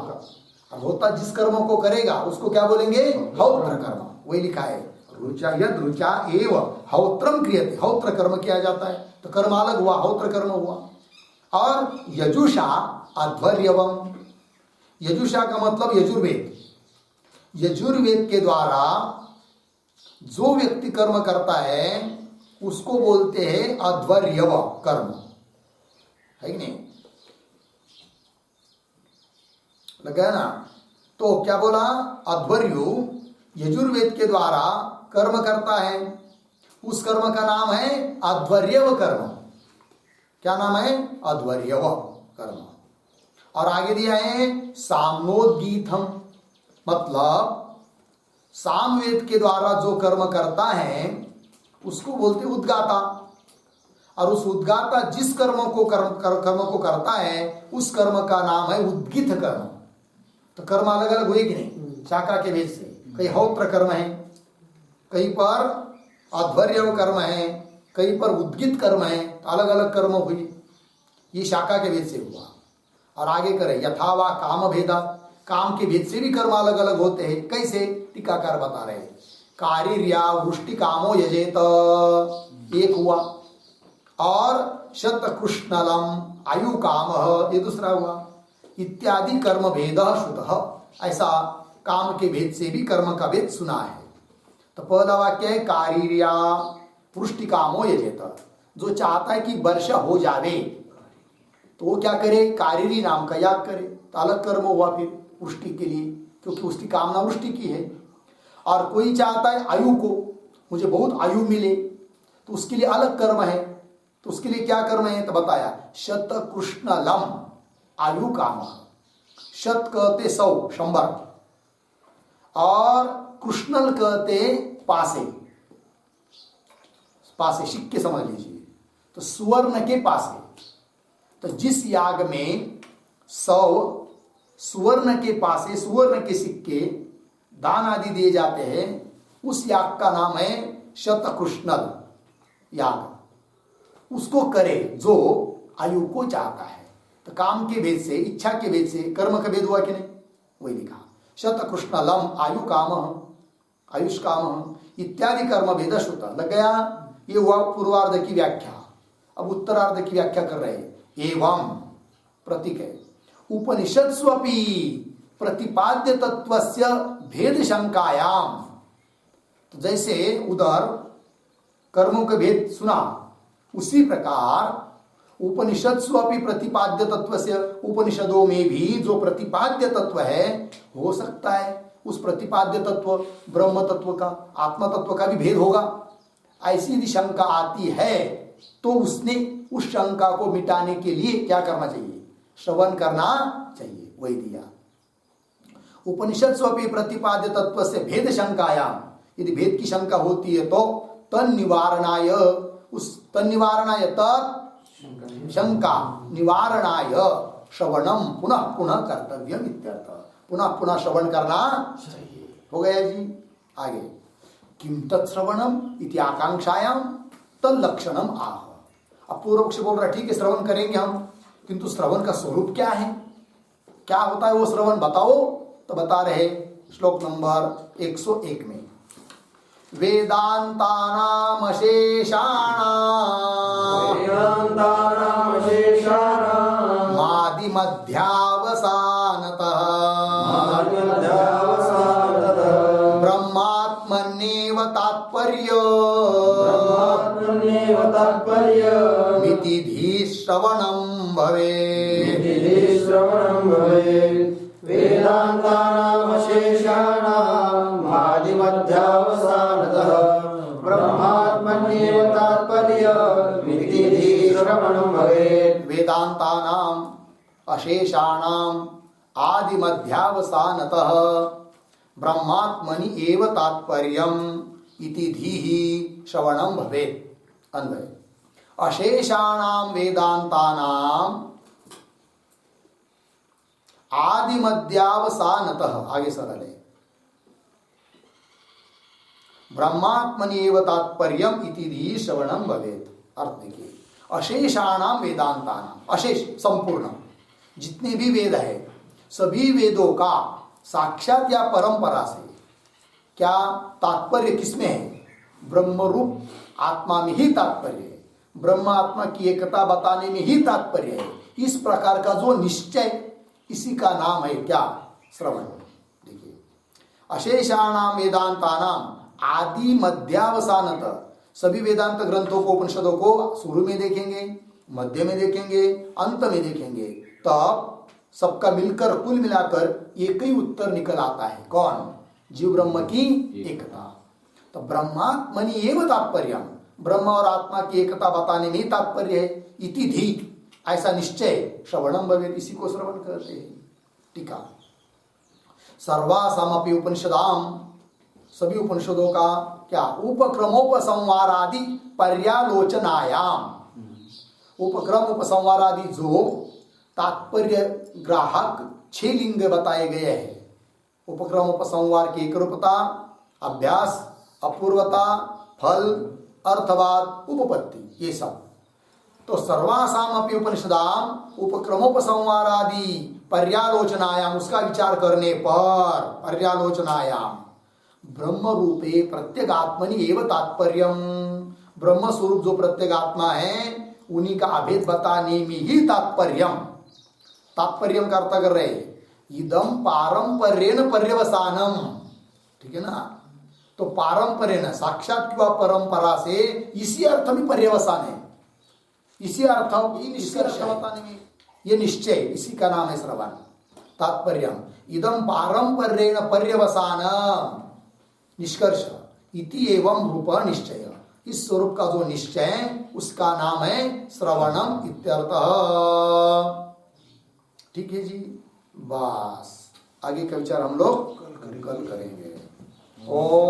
अब होता जिस कर्मों को करेगा उसको क्या बोलेंगे? हौत्र कर्म। वही लिखा है रुचा, यद रुचा एव हौत्रम क्रियते, हौत्र कर्म किया जाता है। तो कर्म अलग हुआ, हौत्र कर्म हुआ। और यजुषा अध्वर्यवम, यजुषा का मतलब यजुर्वेद, यजुर्वेद के द्वारा जो व्यक्ति कर्म करता है उसको बोलते हैं अध्वर्यव कर्म, है कि नहीं? लग गया ना? तो क्या बोला? अध्वर्यु यजुर्वेद के द्वारा कर्म करता है, उस कर्म का नाम है अध्वर्यव कर्म। क्या नाम है? अध्वर्यव कर्म। और आगे दिया है सामनोद्गीतम, मतलब सामवेद के द्वारा जो कर्म करता है उसको बोलते उद्गाता। और उस उद्गाता जिस कर्म को करता है उस कर्म का नाम है उद्गीत कर्म। तो कर्म अलग अलग हुए कि नहीं? शाखा के भेद से कहीं हौत्र कर्म है, कहीं पर अध्वर्यव कर्म है, कहीं पर उद्गीत कर्म है, अलग अलग कर्म हुई। ये शाखा के भेद से हुआ। और आगे करें यथा वा काम भेदा, काम के भेद से भी कर्म अलग अलग होते हैं। कैसे? टीकाकार बता रहे हैं। कारिर्या वृष्टि कामो यजेत, एक हुआ। और शतकृष्णलम आयु काम, ये दूसरा हुआ। इत्यादि कर्म भेद श्रुतः, ऐसा काम के भेद से भी कर्म का भेद सुना है। तो पहला वाक्य है कारिर्या वृष्टि कामो यजेत, जो चाहता है कि वर्षा हो जावे तो वो क्या करे? कारिरी नाम का याग करे। तो अलग कर्म हुआ फिर वृष्टि के लिए, क्योंकि उसकी कामना वृष्टि की है। और कोई चाहता है आयु को, मुझे बहुत आयु मिले, तो उसके लिए अलग कर्म है। तो उसके लिए क्या कर्म है? तो बताया शतकृष्णलम आयु काम। शत कहते 100, 100, और कृष्णल कहते पासे, पासे सिक्के समझ लीजिए। तो सुवर्ण के पासे। तो जिस याग में 100 सुवर्ण के पासे, सुवर्ण के सिक्के दान आदि दिए जाते हैं, उस याग का नाम है शतकृष्णल याग। उसको करे जो आयु को चाहता है। तो काम के भेद से, इच्छा के भेद से कर्म का भेद हुआ कि नहीं? वही लिखा शतकृष्णलम आयु काम, आयुष काम इत्यादि कर्म भेद श्रुत। लग गया? ये हुआ पूर्वार्ध की व्याख्या। अब उत्तरार्ध की व्याख्या कर रहे हैं। एवं प्रतीक है उपनिषत्स्वपि प्रतिपाद्य तत्वस्य भेद शंकायाम। तो जैसे उधर कर्मों के भेद सुना, उसी प्रकार उपनिषत्स्वपि प्रतिपाद्य तत्वस्य, उपनिषदों में भी जो प्रतिपाद्य तत्व है, हो सकता है उस प्रतिपाद्य तत्व ब्रह्म तत्व का, आत्मा तत्व का भी भेद होगा। ऐसी यदि शंका आती है तो उसने उस शंका को मिटाने के लिए क्या करना चाहिए? श्रवण करना चाहिए। वही दिया उपनिषद स्वपि प्रतिपाद्य तत्व से भेद शंकायाम। यदि भेद की शंका होती है तो तन निवारणाय, उस तन निवारणाय शंका निवारणाय श्रवणम पुनः पुनः कर्तव्यम इत्यर्थ। पुनः पुनः श्रवण करना चाहिए। हो गया जी। आगे किम तत्श्रवणम इति आकांक्षायाम तल्लक्षणम आह। अब पूर्व पक्ष बोल रहा ठीक है श्रवण करेंगे हम, किंतु श्रवण का स्वरूप क्या है, क्या होता है वो श्रवण बताओ। तो बता रहे श्लोक नंबर 101 में वेदांतानाम शेषाणाम मादि मध्यावसानतः ब्रह्मात्मन्येव तात्पर्य मिति धी श्रवणं भवेत्। वेदान्तानामशेषाणाम् आदिमध्यावसानतः ब्रह्मात्मन्येव तात्पर्यमिति श्रवणं भवेत्। वेदांतानाम अशेषाणाम आदिमध्यावसानतः ब्रह्मात्मनि एव तात्पर्यम इति धीहि श्रवणं भवेत्। अन्वय अशेषाणाम वेदांतानाम आदिमध्यावसानतः, आगे सरल है, ब्रह्मात्मनि एव तात्पर्यम इति धीहि श्रवणं भवेत्। अर्थ देखिए, अशेषाणाम वेदांतानाम, अशेष संपूर्ण जितने भी वेद है सभी वेदों का साक्षात या परंपरा से क्या तात्पर्य किसमें है? ब्रह्म रूप आत्मा में ही तात्पर्य है, ब्रह्म आत्मा की एकता बताने में ही तात्पर्य है। इस प्रकार का जो निश्चय, इसी का नाम है क्या? श्रवण। देखिए, अशेषाणाम वेदांतानाम आदि मध्यावसानत, सभी वेदांत ग्रंथों को उपनिषदों को शुरू में देखेंगे, मध्य में देखेंगे, अंत में देखेंगे, तब सबका मिलकर कुल मिलाकर एक ही उत्तर निकल आता है। कौन? जीव ब्रह्म की एकता। तो ब्रह्मात्मनि एव तात्पर्य, ब्रह्म और आत्मा की एकता बताने में तात्पर्य है। इति धी, ऐसा निश्चय श्रवणम भवेत्, इसी को श्रवण करते हैं। टीका सर्वासामपि उपनिषदाम, सभी उपनिषदों का क्या? उपक्रमोपसंहार आदि पर्यालोचनायाम, उपक्रम उपसंहार आदि जो तात्पर्य ग्राहक 6 लिंग बताए गए हैं। उपक्रम उपसंहार की एकरूपता, अभ्यास, अपूर्वता, फल, अर्थवाद, उपपत्ति, ये सब। तो सर्वासाम अपि उपनिषदाम उपक्रमोपसंहारादि पर्यालोचनायाम, उसका विचार करने पर पर्यालोचनायाम ब्रह्म रूपे प्रत्यगात्मनि एव तात्पर्यम, ब्रह्म स्वरूप जो प्रत्यगात्मा है उन्हीं का अभेद बताने में ही तात्पर्यम। तात्पर्यम का अर्थ कर रहे इदम पारंपर्येण पर्यवसानम, ठीक है ना? तो पारंपर्येण साक्षात किंवा परंपरा से इसी अर्थ में पर्यवसान है, इसी अर्थ निष्कर्ष बताने में ये निश्चय, इसी का नाम है श्रवण। तात्पर्यम इदम पारंपर्येण पर्यवसान निष्कर्ष इति एवं रूप निश्चय, इस स्वरूप का जो निश्चय उसका नाम है श्रवणम इत्यर्थः। ठीक है जी, बस आगे का विचार हम लोग कल करेंगे। ओम